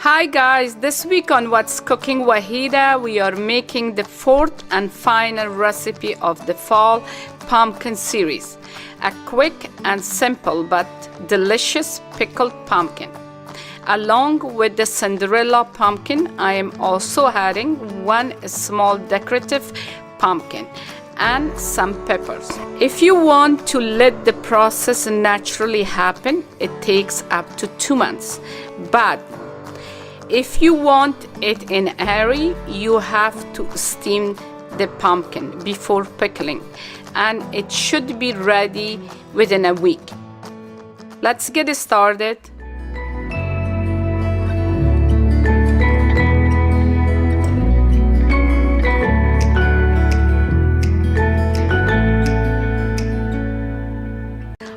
Hi guys, this week on What's Cooking Wahida, we are making the fourth and final recipe of the fall pumpkin series. A quick and simple but delicious pickled pumpkin. Along with the Cinderella pumpkin, I am also adding one small decorative pumpkin and some peppers. If you want to let the process naturally happen, it takes up to 2 months. But if you want it in a hurry, you have to steam the pumpkin before pickling, and it should be ready within a week. Let's get started.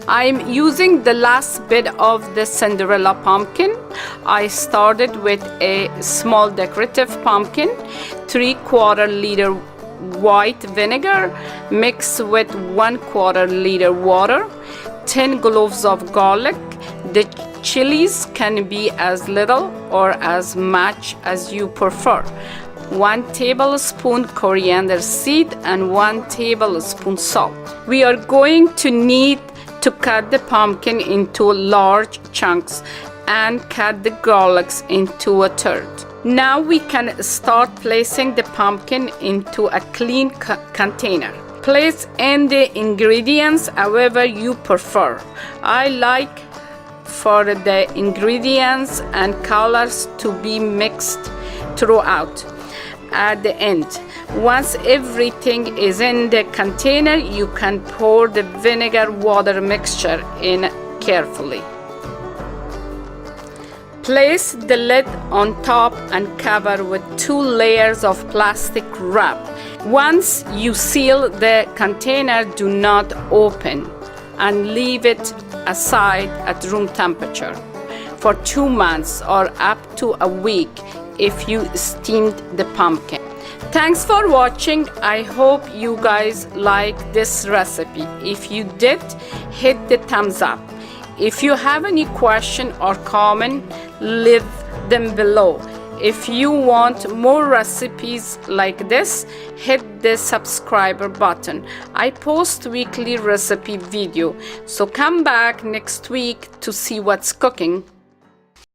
I'm using the last bit of the Cinderella pumpkin. I started with a small decorative pumpkin, 3/4 liter white vinegar mixed with 1/4 liter water, 10 cloves of garlic. The chilies can be as little or as much as you prefer. 1 tablespoon coriander seed and 1 tablespoon salt. We are going to need to cut the pumpkin into large chunks and cut the garlics into a third. Now we can start placing the pumpkin into a clean container. Place in the ingredients however you prefer. I like for the ingredients and colors to be mixed throughout. At the end, once everything is in the container, you can pour the vinegar water mixture in carefully. Place the lid on top and cover with 2 layers of plastic wrap. Once you seal the container, do not open and leave it aside at room temperature for 2 months or up to a week if you steamed the pumpkin. Thanks for watching. I hope you guys like this recipe. If you did, hit the thumbs up. If you have any question or comment, leave them below. If you want more recipes like this, hit the subscriber button. I post weekly recipe video, so come back next week to see what's cooking.